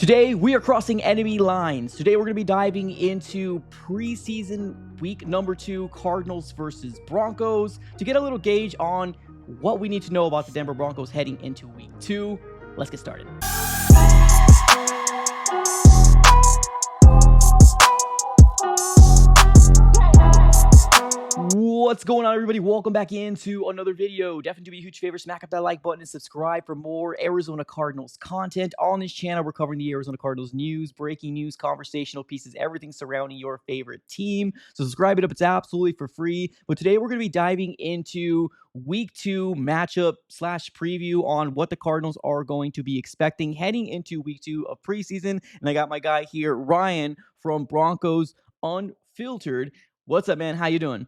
Today, we are crossing enemy lines. Today, we're going to be diving into preseason week number 2, Cardinals versus Broncos, to get a little gauge on what we need to know about the Denver Broncos heading into week 2. Let's get started. What's going on, everybody? Welcome back into another video. Definitely do me a huge favor, smack up that like button and subscribe for more Arizona Cardinals content. On this channel, we're covering the Arizona Cardinals news, breaking news, conversational pieces, everything surrounding your favorite team. So subscribe it up. It's absolutely for free. But today we're going to be diving into week 2 matchup / preview on what the Cardinals are going to be expecting heading into week 2 of preseason. And I got my guy here, Ryan from Broncos Unfiltered. What's up, man? How you doing?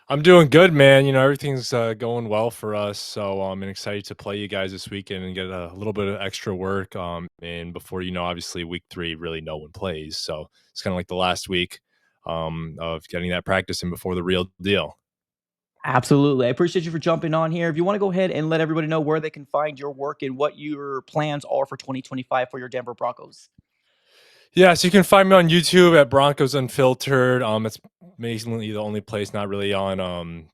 I'm doing good, man. Everything's going well for us. So I'm excited to play you guys this weekend and get a little bit of extra work. And before obviously week 3, really no one plays. So it's kind of like the last week of getting that practice in before the real deal. Absolutely. I appreciate you for jumping on here. If you want to go ahead and let everybody know where they can find your work and what your plans are for 2025 for your Denver Broncos. Yeah, so you can find me on YouTube at Broncos Unfiltered. It's amazingly the only place not really on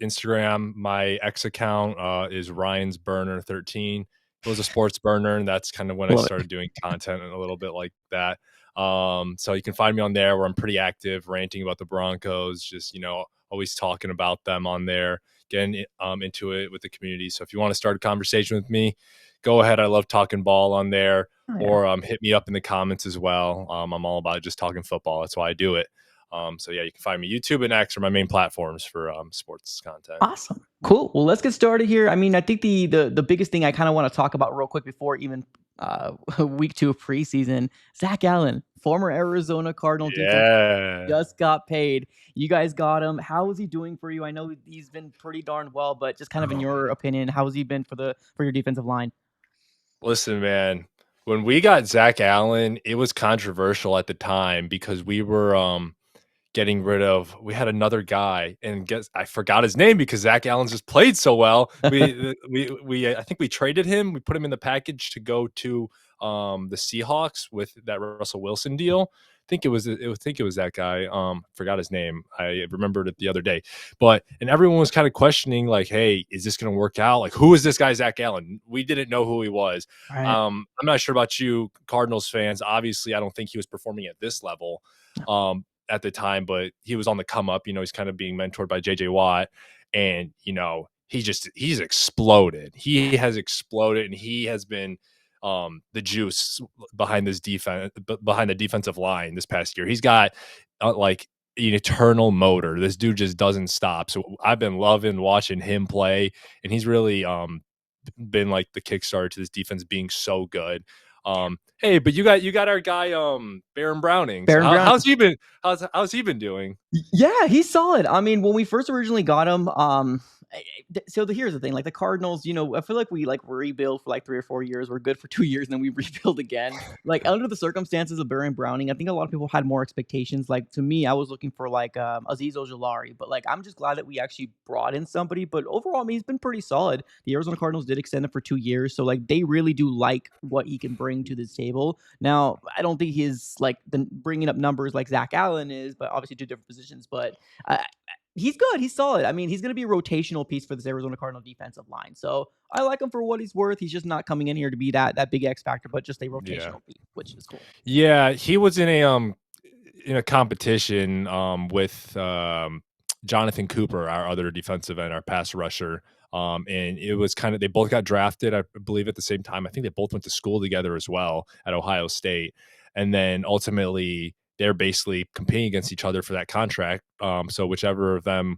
Instagram. My X account is Ryan's Burner 13. It was a sports burner, and that's kind of when I Love it. started doing content and a little bit like that. So you can find me on there where I'm pretty active, ranting about the Broncos, just always talking about them on there, getting into it with the community. So if you want to start a conversation with me, go ahead. I love talking ball on there. Oh, yeah. Or hit me up in the comments as well. I'm all about just talking football. That's why I do it. So yeah, you can find me. YouTube and X are my main platforms for sports content. Awesome. Cool. Well, let's get started here. I mean, I think the biggest thing I kind of want to talk about real quick before even week 2 of preseason, Zach Allen, former Arizona Cardinal defense, Yeah. just got paid. You guys got him. How is he doing for you? I know he's been pretty darn well, but just kind of in your opinion, how has he been for your defensive line? Listen, man, when we got Zach Allen, it was controversial at the time because we were getting rid of. We had another guy, and I forgot his name because Zach Allen's just played so well. We I think we traded him. We put him in the package to go to the Seahawks with that Russell Wilson deal. I think it was that guy. Forgot his name. I remembered it the other day. And everyone was kind of questioning, like, hey, is this going to work out? Like, who is this guy, Zach Allen? We didn't know who he was. Right. I'm not sure about you Cardinals fans. Obviously, I don't think he was performing at this level at the time, but he was on the come up. He's kind of being mentored by JJ Watt, and he's exploded. He has exploded, and he has been the juice behind this defense, behind the defensive line this past year. He's got like an eternal motor. This dude just doesn't stop. So I've been loving watching him play, and he's really been like the kickstarter to this defense being so good. Hey, but you got our guy Baron Browning. So how's he been? How's he been doing? Yeah, he's solid. I mean, when we first originally got him, here's the thing. Like the Cardinals, I feel like we rebuild for like 3 or 4 years. We're good for 2 years, and then we rebuild again. Like under the circumstances of Baron Browning, I think a lot of people had more expectations. Like to me, I was looking for like Azeez Ojulari, but like I'm just glad that we actually brought in somebody. But overall, I mean, he's been pretty solid. The Arizona Cardinals did extend him for 2 years, so like they really do like what he can bring to this table. Now, I don't think he's like bringing up numbers like Zach Allen is, but obviously 2 different positions. But he's good. He's solid. I mean, he's going to be a rotational piece for this Arizona Cardinal defensive line. So I like him for what he's worth. He's just not coming in here to be that big X factor, but just a rotational piece, which is cool. Yeah, he was in a competition with Jonathan Cooper, our other defensive end, our pass rusher. And it was they both got drafted, I believe, at the same time. I think they both went to school together as well at Ohio State. And then ultimately they're basically competing against each other for that contract. So whichever of them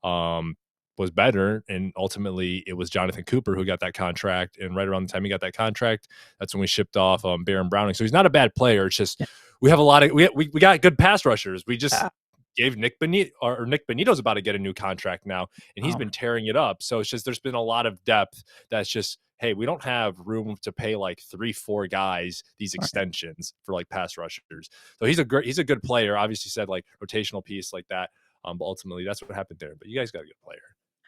was better, and ultimately it was Jonathan Cooper who got that contract. And right around the time he got that contract, that's when we shipped off Baron Browning. So he's not a bad player. It's just we have a lot of we got good pass rushers. We just gave Nick Benito's about to get a new contract now, and he's been tearing it up. So it's just there's been a lot of depth that's just, hey, we don't have room to pay like 3-4 guys these extensions for like pass rushers. So he's a good player. Obviously said like rotational piece like that. But ultimately that's what happened there. But you guys got a good player.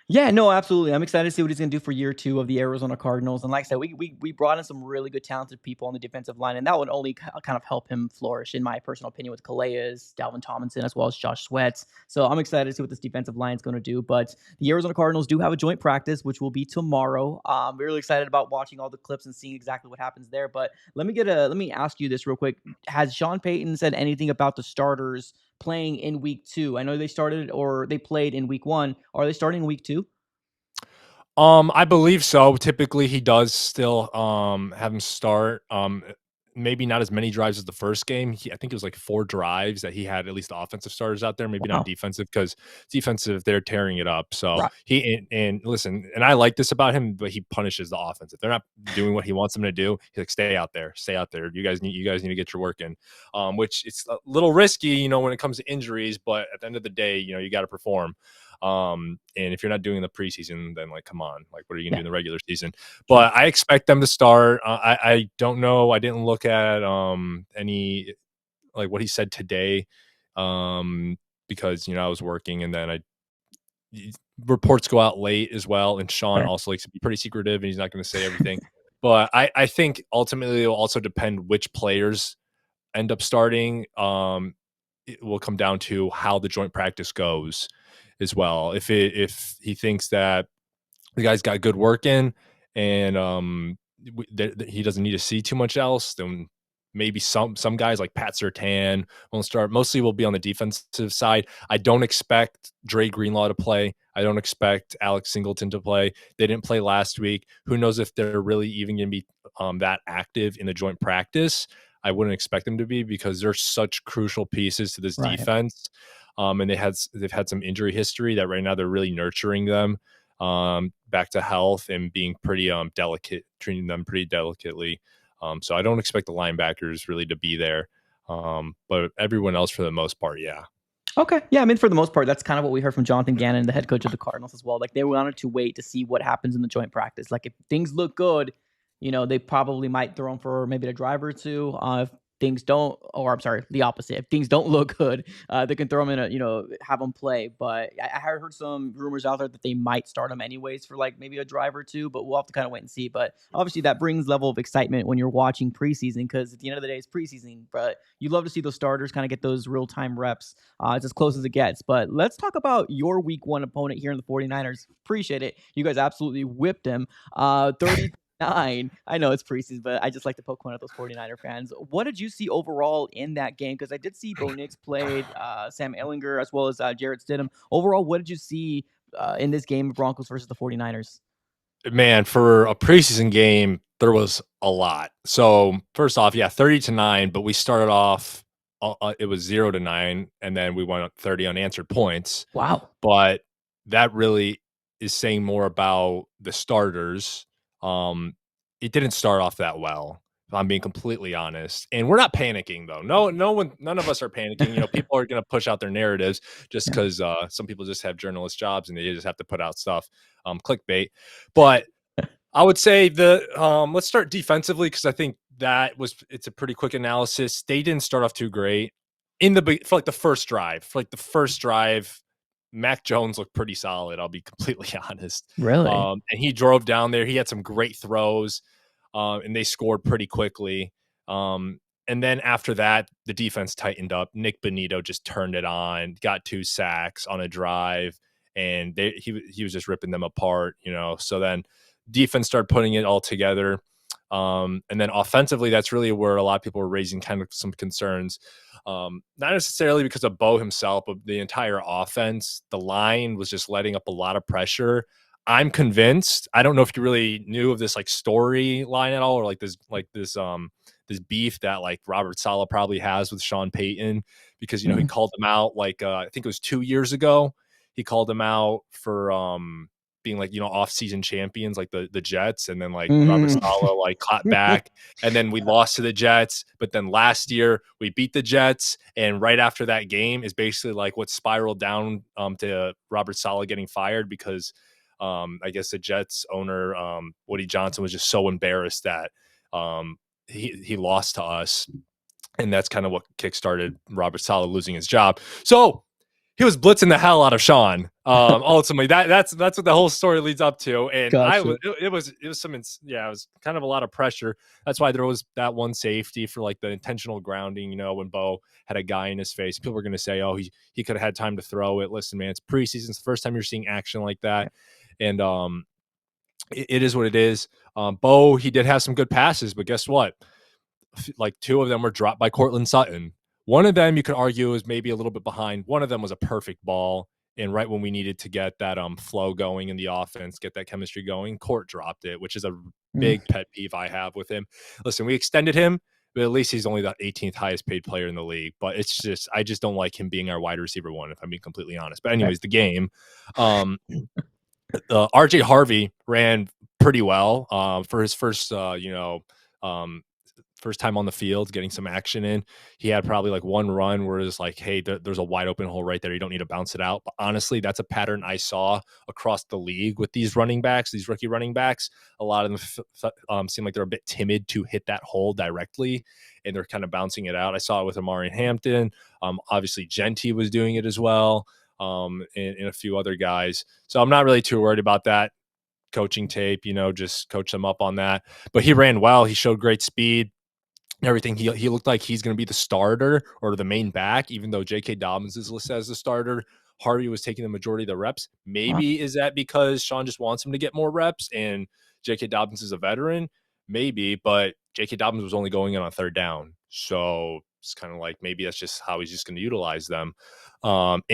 Yeah, no, absolutely. I'm excited to see what he's gonna do for year 2 of the Arizona Cardinals, and like I said, we brought in some really good talented people on the defensive line, and that would only kind of help him flourish, in my personal opinion, with Calais, Dalvin Tomlinson, as well as Josh Sweat. So I'm excited to see what this defensive line is gonna do, but the Arizona Cardinals do have a joint practice, which will be tomorrow. We're really excited about watching all the clips and seeing exactly what happens there, but let me ask you this real quick. Has Sean Payton said anything about the starters playing in week 2? I know they started or they played in week 1. Are they starting in week 2? I believe so. Typically, he does still have him start. Maybe not as many drives as the first game. I think it was like 4 drives that he had at least offensive starters out there. Maybe not Wow. defensive because defensive they're tearing it up. So Right. and listen, and I like this about him, but he punishes the offense if they're not doing what he wants them to do. He's like, stay out there, stay out there. You guys need to get your work in. Which it's a little risky, when it comes to injuries. But at the end of the day, you got to perform. And if you're not doing the preseason, then like, come on, like, what are you gonna do Yeah. in the regular season? True. But I expect them to start. I don't know. I didn't look at any like what he said today, because I was working, and then reports go out late as well. And Sean Fair. also likes to be pretty secretive, and he's not going to say everything. But I think ultimately it will also depend which players end up starting. It will come down to how the joint practice goes as well. If he thinks that the guy's got good work in, and he doesn't need to see too much else, then maybe some guys like Pat Surtain won't start. Mostly will be on the defensive side. I don't expect Dre Greenlaw to play. I don't expect Alex Singleton to play. They didn't play last week. Who knows if they're really even going to be that active in the joint practice? I wouldn't expect them to be, because they're such crucial pieces to this Right. defense. And they've had some injury history that right now they're really nurturing them back to health, and being pretty delicate, treating them pretty delicately. So I don't expect the linebackers really to be there. But everyone else for the most part, yeah. Okay. Yeah, I mean, for the most part, that's kind of what we heard from Jonathan Gannon, the head coach of the Cardinals, as well. Like, they wanted to wait to see what happens in the joint practice. Like, if things look good, they probably might throw him for maybe a drive or two. If things don't, or I'm sorry, the opposite. If things don't look good, they can throw him in have him play. But I heard some rumors out there that they might start him anyways for like maybe a drive or two, but we'll have to kind of wait and see. But obviously, that brings level of excitement when you're watching preseason, because at the end of the day, it's preseason. But you love to see those starters kind of get those real time reps. It's as close as it gets. But let's talk about your week 1 opponent here in the 49ers. Appreciate it. You guys absolutely whipped him. 39. I know it's preseason, but I just like to poke fun at those 49er fans. What did you see overall in that game? Because I did see Bo Nix played, Sam Ehlinger, as well as Jarrett Stidham. Overall, what did you see in this game of Broncos versus the 49ers? Man, for a preseason game, there was a lot. So first off, yeah, 30-9, but we started off. It was 0-9, and then we went up 30 unanswered points. Wow. But that really is saying more about the starters. It didn't start off that well, if I'm being completely honest. And we're not panicking though. None of us are panicking. People are going to push out their narratives just Yeah. because some people just have journalist jobs and they just have to put out stuff, clickbait. But I would say let's start defensively, because I think it's a pretty quick analysis. They didn't start off too great for like the first drive. Mac Jones looked pretty solid. I'll be completely honest. Really? And he drove down there. He had some great throws, and they scored pretty quickly. And then after that, the defense tightened up. Nick Bonito just turned it on, got 2 sacks on a drive, and he was just ripping them apart. So then defense started putting it all together. And then offensively, that's really where a lot of people were raising kind of some concerns. Not necessarily because of Bo himself, but the entire offense. The line was just letting up a lot of pressure. I'm convinced. I don't know if you really knew of this like storyline at all, or this beef that like Robert Saleh probably has with Sean Payton, because he Mm. called him out like I think it was 2 years ago. He called him out for being like off-season champions like the Jets, and then like Robert Mhm. Saleh like caught back, and then we lost to the Jets. But then last year we beat the Jets, and right after that game is basically like what spiraled down to Robert Saleh getting fired, because I guess the Jets owner Woody Johnson was just so embarrassed that he lost to us, and that's kind of what kickstarted Robert Saleh losing his job. So he was blitzing the hell out of Sean. Ultimately, that's what the whole story leads up to, and I Gotcha. was it was some yeah, it was kind of a lot of pressure. That's why there was that one safety for like the intentional grounding. You know, when Bo had a guy in his face, people were going to say, "Oh, he could have had time to throw it." Listen, man, it's preseason. It's the first time you're seeing action like that, and it is what it is. Bo, he did have some good passes, but guess what? Like two of them were dropped by Cortland Sutton. One of them you could argue was maybe a little bit behind. One of them was a perfect ball. And right when we needed to get that flow going in the offense, get that chemistry going, Court dropped it, which is a Mm, big pet peeve I have with him. Listen, we extended him, but at least he's only the 18th highest paid player in the league. But it's just I just don't like him being our wide receiver one, if I'm being completely honest. But fair. anyways, the game. Um, RJ Harvey ran pretty well for his first, um, first time on the field, getting some action in. He had probably like one run where it's like, hey, there's a wide open hole right there. You don't need to bounce it out. But honestly, that's a pattern I saw across the league with these running backs, these rookie running backs. A lot of them seem like they're a bit timid to hit that hole directly, and they're kind of bouncing it out. I saw it with Amari Hampton. Obviously, Genty was doing it as well, and a few other guys. So I'm not really too worried about that coaching tape, just coach them up on that. But he ran well. He showed great speed, everything. He looked like he's going to be the starter or the main back, even though J.K. Dobbins is listed as the starter. Harvey was taking the majority of the reps. Wow. Maybe is that because Sean just wants him to get more reps and J.K. Dobbins is a veteran? Maybe, but J.K. Dobbins was only going in on third down. So it's kind of like maybe that's just how he's just going to utilize them. And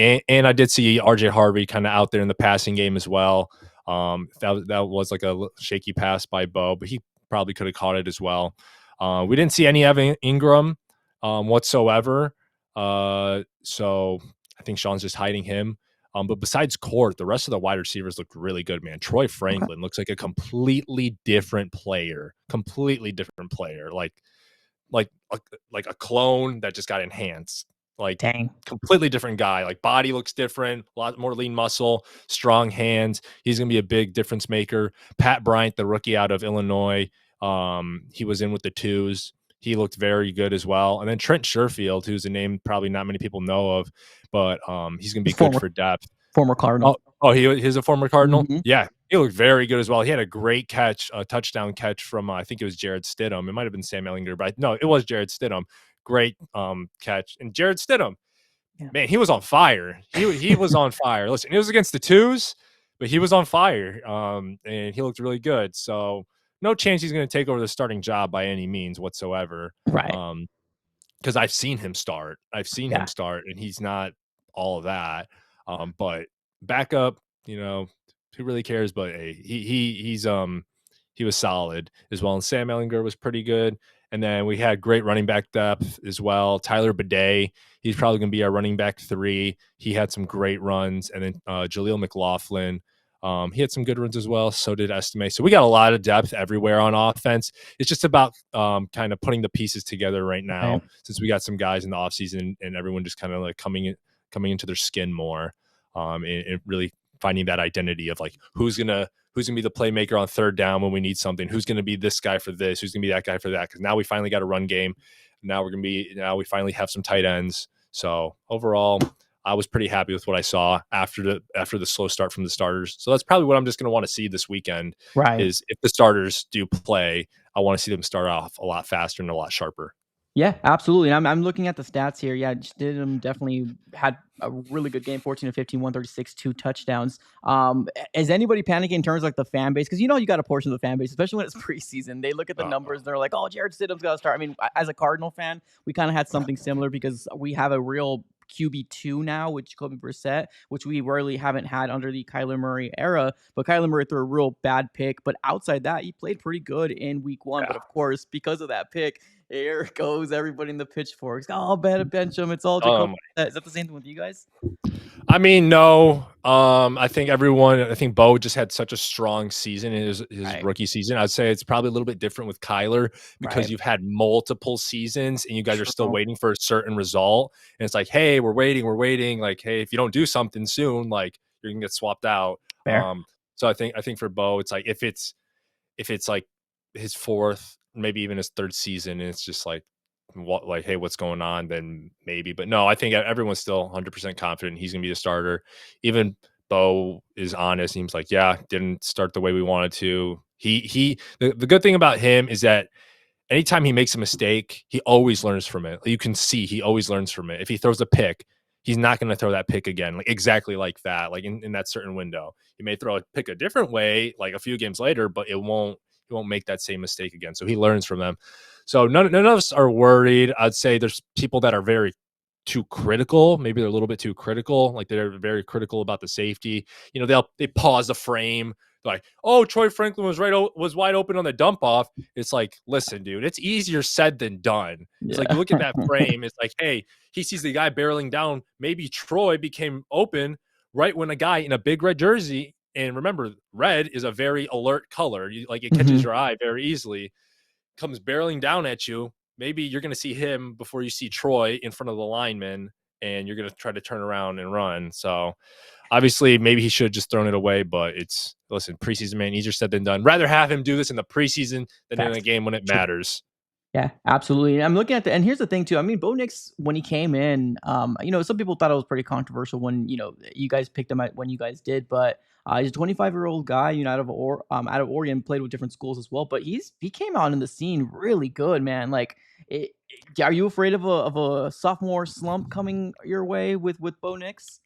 I did see R.J. Harvey kind of out there in the passing game as well. That was like a shaky pass by Bo, but he probably could have caught it as well. We didn't see any Evan Ingram whatsoever. So I think Sean's just hiding him. But besides Court, the rest of the wide receivers looked really good, man. Troy Okay. Franklin looks like a completely different player. Completely different player. Like a, like a clone that just got enhanced. Like Dang. completely different guy. Like body looks different, a lot more lean muscle, strong hands. He's gonna be a big difference maker. Pat Bryant, the rookie out of Illinois, he was in with the twos. He looked very good as well. And then Trent Sherfield, who's a name probably not many people know of, but he's gonna be He's good former for depth. former Cardinal. He's a former Cardinal. Hmm. Yeah, he looked very good as well. He had a great catch, a touchdown catch from I think it was Jared Stidham. It might have been Sam Ellinger, but no, it was Jared Stidham. Great catch, and Jared Stidham, Yeah. man, he was on fire. He was on fire. Listen, it was against the twos, but he was on fire, and he looked really good. So no chance he's going to take over the starting job by any means whatsoever. Right. Um, because I've seen him start. I've seen him Yeah. start, and he's not all of that. But backup, who really cares? But hey, he was solid as well. And Sam Ellinger was pretty good. And then we had great running back depth as well. Tyler Bidet, he's probably going to be our running back 3. He had some great runs. And then Jaleel McLaughlin, he had some good runs as well. So did Estime. So we got a lot of depth everywhere on offense. It's just about kind of putting the pieces together right Right. now, since we got some guys in the offseason and everyone just kind of like coming into their skin more, and really finding that identity of like who's gonna be the playmaker on third down when we need something, who's gonna be this guy for this, who's gonna be that guy for that. Because now we finally got a run game. Now we finally have some tight ends. So overall, I was pretty happy with what I saw after the slow start from the starters. So that's probably what I'm just going to want to see this weekend Right. is if the starters do play, I want to see them start off a lot faster and a lot sharper. Yeah, absolutely. And I'm looking at the stats here. Yeah, Stidham definitely had a really good game, 14 to 15, 136, 2 touchdowns. Is anybody panicking in terms of like the fan base? Because you got a portion of the fan base, especially when it's preseason. They look at the Uh, numbers, they're like, oh, Jared Stidham's got to start. I mean, as a Cardinal fan, we kind of had something similar because we have a real QB2 now, which Jacoby Brissett, which we rarely haven't had under the Kyler Murray era. But Kyler Murray threw a real bad pick. But outside that, he played pretty good in week 1. But yeah. of course, because of that pick, here goes everybody in the pitchforks. Oh, better bench him. It's all Jacoby. Um, Is that the same thing with you guys? I mean, no. I think Bo just had such a strong season in his Right, rookie season. I'd say it's probably a little bit different with Kyler because right. you've had multiple seasons and you guys are still True. waiting for a certain result. And it's like, hey, we're waiting. Like, hey, if you don't do something soon, like you're gonna get swapped out. Fair. So I think for Bo, it's like if it's like his fourth, maybe even his third season, and it's just like what, like, hey, what's going on, then maybe. But no, I think everyone's still 100% confident he's going to be a starter. Even Bo is honest. He's like, yeah, didn't start the way we wanted to. The good thing about him is that anytime he makes a mistake, he always learns from it. You can see he always learns from it. If he throws a pick, he's not going to throw that pick again, like exactly like that, like in that certain window. He may throw a pick a different way, like a few games later, but he won't make that same mistake again. So he learns from them. So none of us are worried. I'd say there's people that are very too critical. Maybe they're a little bit too critical. Like they're very critical about the safety. They pause the frame. They're like, oh, Troy Franklin was wide open on the dump off. It's like, listen, dude, it's easier said than done. It's like you Yeah. look at that frame. It's like, hey, he sees the guy barreling down. Maybe Troy became open right when a guy in a big red jersey. And remember, red is a very alert color. Like it catches Mhm. your eye very easily. Comes barreling down at you. Maybe you're going to see him before you see Troy in front of the lineman, and you're going to try to turn around and run. So obviously, maybe he should have just thrown it away. But listen, preseason, man, easier said than done. Rather have him do this in the preseason than in a Facts. game when it True. matters. Yeah, absolutely. And I'm looking at and here's the thing too. I mean, Bo Nix, when he came in, some people thought it was pretty controversial when, you guys picked him at when you guys did, but he's a 25-year-old guy, out of Oregon, played with different schools as well, but he came out in the scene really good, man. Like, are you afraid of a sophomore slump coming your way with Bo Nix?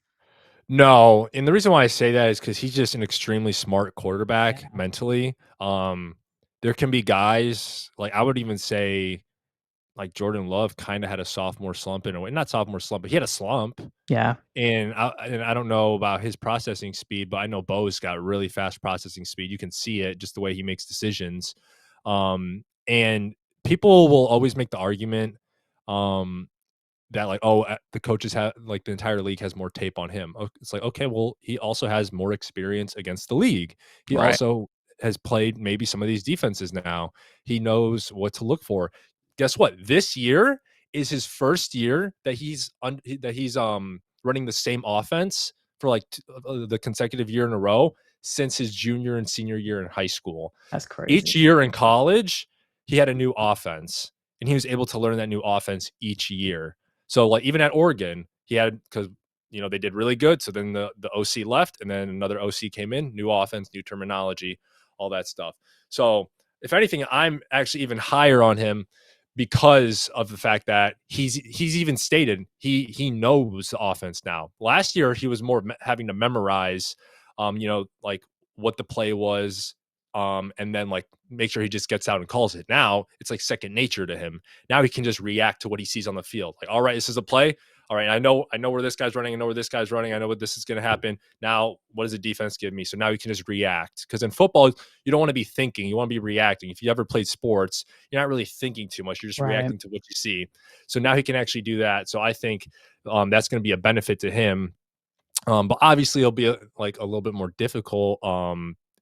No, and the reason why I say that is because he's just an extremely smart quarterback Yeah. mentally. There can be guys like I would even say like Jordan Love kind of had a sophomore slump in a way, not sophomore slump, but he had a slump. Yeah. And I don't know about his processing speed, but I know Bo's got really fast processing speed. You can see it just the way he makes decisions. And people will always make the argument that like, oh, the coaches have like the entire league has more tape on him. It's like, okay, well, he also has more experience against the league. He Right. also has played maybe some of these defenses now. He knows what to look for. Guess what? This year is his first year that he's running the same offense for like the consecutive year in a row since his junior and senior year in high school. That's Each crazy. year in college, he had a new offense, and he was able to learn that new offense each year. So, like, even at Oregon, he had because they did really good. So then the OC left, and then another OC came in, new offense, new terminology, all that stuff. So, if anything, I'm actually even higher on him because of the fact that he's even stated he knows the offense now. Last year, he was more having to memorize, like what the play was, and then like make sure he just gets out and calls it. Now it's like second nature to him. Now he can just react to what he sees on the field. Like, all right, this is a play. All right, I know where this guy's running. I know where this guy's running. I know what this is going to happen. Now, what does the defense give me? So now he can just react. Because in football, you don't want to be thinking. You want to be reacting. If you ever played sports, you're not really thinking too much. You're just Right. reacting to what you see. So now he can actually do that. So I think that's going to be a benefit to him. But obviously, it'll be like a little bit more difficult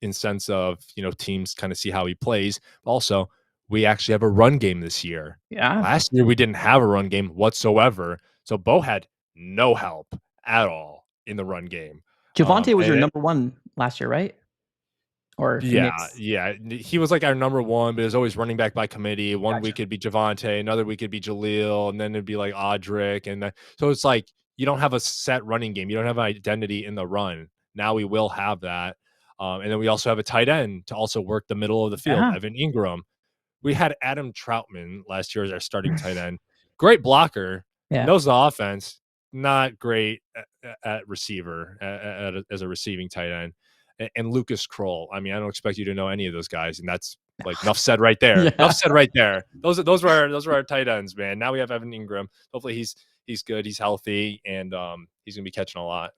in sense of teams kind of see how he plays. Also, we actually have a run game this year. Yeah. Last year, we didn't have a run game whatsoever, so Bo had no help at all in the run game. Javante was your And number one last year, right? Or yeah, Phoenix? yeah. He was like our number one, but it was always running back by committee. One Gotcha. week it'd be Javante, another week it'd be Jaleel, and then it'd be like Audric. So it's like you don't have a set running game. You don't have an identity in the run. Now we will have that. And then we also have a tight end to also work the middle of the field, Yeah. Evan Ingram. We had Adam Troutman last year as our starting tight end. Great blocker, Yeah. knows the offense, not great at receiver, as a receiving tight end. And Lucas Kroll. I mean, I don't expect you to know any of those guys, and that's like enough said right there. Enough Yeah. said right there. Those were our tight ends, man. Now we have Evan Ingram. Hopefully he's good, he's healthy, and he's gonna be catching a lot.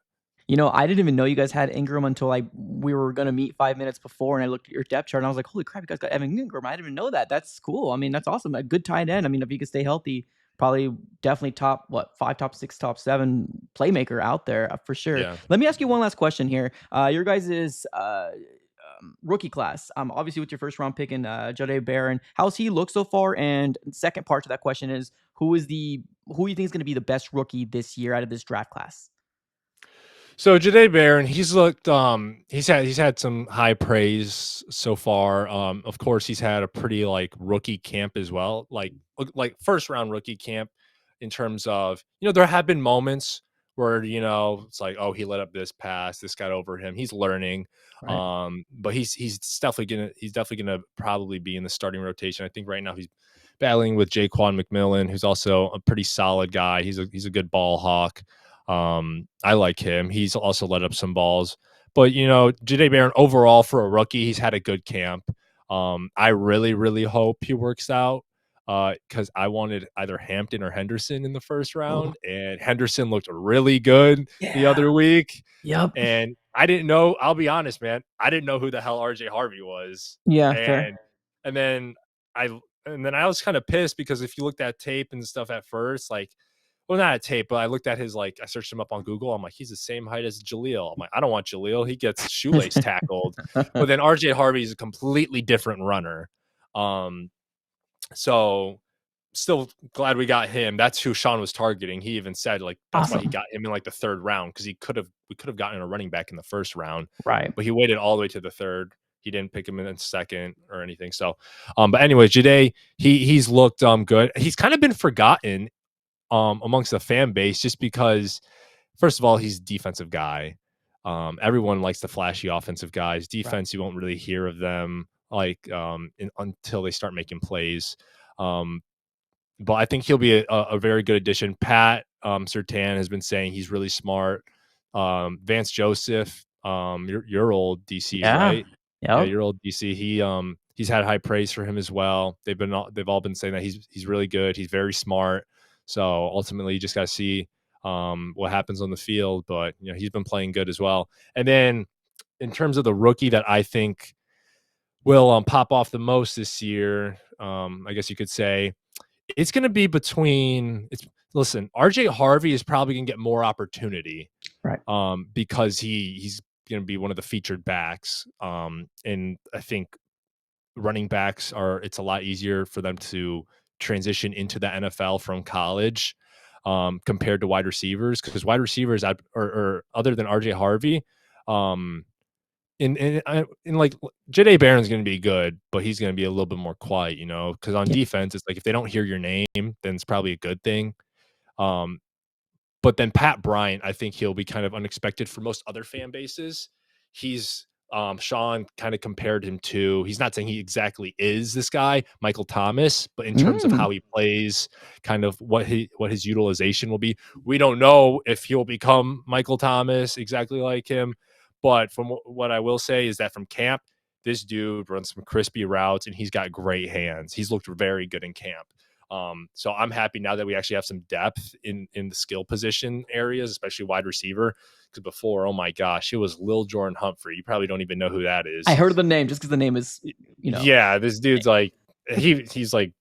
I didn't even know you guys had Ingram until we were gonna meet 5 minutes before, and I looked at your depth chart, and I was like, "Holy crap, you guys got Evan Ingram." I didn't even know that. That's cool. I mean, that's awesome. A good tight end. I mean, if he could stay healthy, probably definitely top, what, 5, top 6, top 7 playmaker out there, for sure. Yeah. Let me ask you one last question here. Your guys' rookie class, obviously with your first round pick in Jade Barron, how's he look so far? And second part to that question is, who you think is gonna be the best rookie this year out of this draft class? So Jade Barron, he's had some high praise so far. Of course, he's had a pretty like rookie camp as well, like first round rookie camp in terms of there have been moments where it's like, oh, he let up this pass, this got over him. He's learning, Right. but he's definitely gonna probably be in the starting rotation. I think right now he's battling with Jaquan McMillan, who's also a pretty solid guy. He's a good ball hawk. I like him. He's also let up some balls. But Jade Barron overall for a rookie, he's had a good camp. I really, really hope he works out because I wanted either Hampton or Henderson in the first Oh, round, and Henderson looked really good the yeah. other week. Yep. And I didn't know. I'll be honest, man. I didn't know who the hell RJ Harvey was, Yeah, fair. and and then I I was kind of pissed because if you looked at tape and stuff at first, like, well, not at tape, but I looked at his I searched him up on Google. I'm like, he's the same height as Jaleel. I'm like, I don't want Jaleel. He gets shoelace tackled. But then RJ Harvey is a completely different runner. Um, so still glad we got him. That's who Sean was targeting. He even said like that's why he Awesome. got him in like the third round because we could have gotten a running back in the first round, Right. but he waited all the way to the third. He didn't pick him in the second or anything. So, but anyway, Jade, he's looked good. He's kind of been forgotten amongst the fan base just because first of all, he's a defensive guy. Everyone likes the flashy offensive guys. Right. Defense, you won't really hear of them until they start making plays. Um, but I think he'll be a very good addition. Pat Surtain has been saying he's really smart. Vance Joseph, your old DC, Yeah. right? Yeah, Yep. your old DC. He's had high praise for him as well. They've all been saying that he's really good. He's very smart. So ultimately, you just got to see what happens on the field. But he's been playing good as well. And then in terms of the rookie that I think will pop off the most this year, I guess you could say it's going to be between. It's listen. RJ Harvey is probably going to get more opportunity Right. because he's going to be one of the featured backs. And I think running backs it's a lot easier for them to transition into the NFL from college compared to wide receivers because wide receivers or other than RJ Harvey, um, in like Jade Barron's going to be good, but he's going to be a little bit more quiet, because on Yeah. defense, it's like if they don't hear your name, then it's probably a good thing. Um, but then Pat Bryant, I think he'll be kind of unexpected for most other fan bases. He's Sean kind of compared him to, he's not saying he exactly is this guy, Michael Thomas, but in terms of Mm. how he plays, kind of what his utilization will be. We don't know if he'll become Michael Thomas exactly like him, but from what I will say is that from camp, this dude runs some crispy routes and he's got great hands. He's looked very good in camp. So I'm happy now that we actually have some depth in the skill position areas, especially wide receiver. Because before, oh my gosh, it was Lil Jordan Humphrey. You probably don't even know who that I is. heard the name just because the name is, Yeah, this dude's like he's like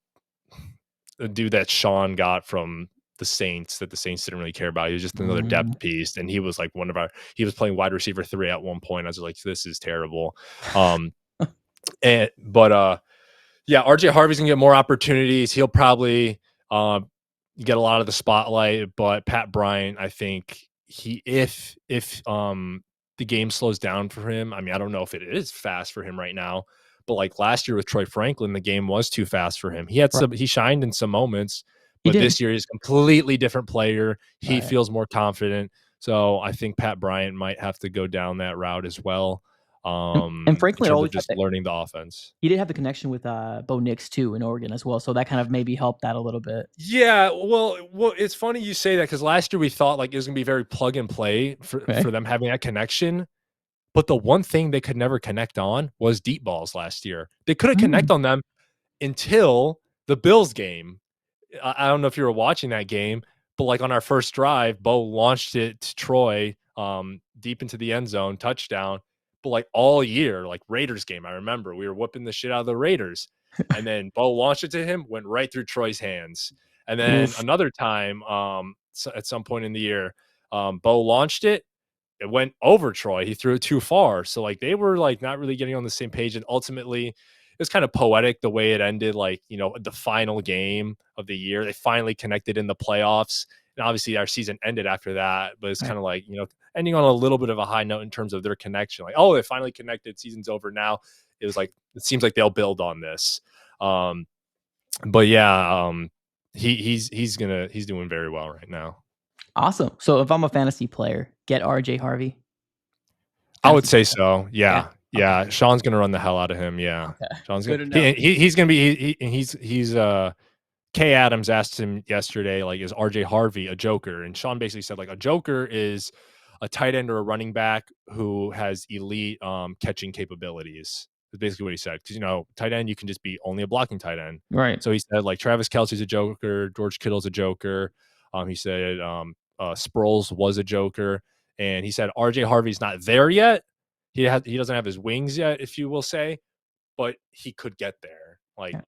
a dude that Sean got from the Saints that the Saints didn't really care about. He was just another mm. depth piece, and he was like he was playing wide receiver 3 at one point. I was like, this is terrible. Um, and but Yeah, RJ Harvey's gonna get more opportunities. He'll probably get a lot of the spotlight, but Pat Bryant, I think if the game slows down for him, I mean, I don't know if it is fast for him right now, but like last year with Troy Franklin, the game was too fast for him. Right. He shined in some moments, He but did. this year he's a completely different player. He Right. feels more confident. So I think Pat Bryant might have to go down that route as well. And In Franklin terms of always had just that. learning the offense. He did have the connection with Bo Nix too in Oregon as well, so that kind of maybe helped that a little bit. Yeah, well, it's funny you say that because last year we thought like it was gonna be very plug and play for Okay. them having that connection. But the one thing they could never connect on was deep balls last year. They couldn't Mm. connect on them until the Bills game. I don't know if you were watching that game, but like on our first drive, Bo launched it to Troy deep into the end zone, touchdown. But like all year, like Raiders game, I remember we were whooping the shit out of the Raiders. And then Bo launched it to him, went right through Troy's hands. And then Oof. another time, at some point in the year, Bo launched it, it went over Troy. He threw it too far. So like they were like not really getting on the same page. And ultimately it was kind of poetic the way it ended, like, the final game of the year. They finally connected in the playoffs. And obviously our season ended after that, but it's Right. kind of like, ending on a little bit of a high note in terms of their connection. Like, oh, they finally connected. Season's over now. It was like it seems like they'll build on this. But yeah, he's doing very well right now. Awesome. So if I'm a fantasy player, get RJ Harvey. I would Fantasy say football. so. Yeah. Yeah. Okay. Yeah. Sean's gonna run the hell out of him. Yeah. Okay. Sean's gonna Good to know. he's gonna be he's Kay Adams asked him yesterday, like, is RJ Harvey a joker? And Sean basically said, like, a joker is a tight end or a running back who has elite catching capabilities. That's basically what he said. Because, tight end, you can just be only a blocking tight end. Right. So he said, like, Travis Kelce's a joker, George Kittle's a joker. He said Sproles was a joker. And he said RJ Harvey's not there yet. He doesn't have his wings yet, if you will say, but he could get there. Like, Yeah.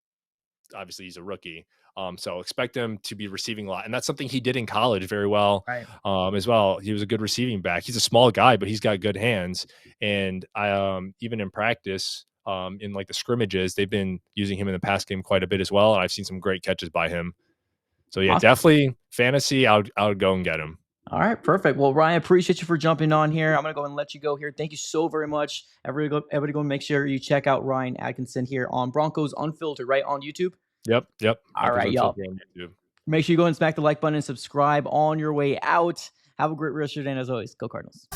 obviously he's a rookie. So expect him to be receiving a lot. And that's something he did in college very well Right. as well. He was a good receiving back. He's a small guy, but he's got good hands. And even in practice, in like the scrimmages, they've been using him in the pass game quite a bit as well. And I've seen some great catches by him. So yeah, Awesome. definitely fantasy. I would go and get him. All right, perfect. Well, Ryan, appreciate you for jumping on here. I'm gonna go and let you go here. Thank you so very much. Everybody go and make sure you check out Ryan Atkinson here on Broncos Unfiltered, right on YouTube. Yep. All Broncos right, y'all. Unfiltered on YouTube. Make sure you go and smack the like button and subscribe on your way out. Have a great rest of your day, and as always, go Cardinals.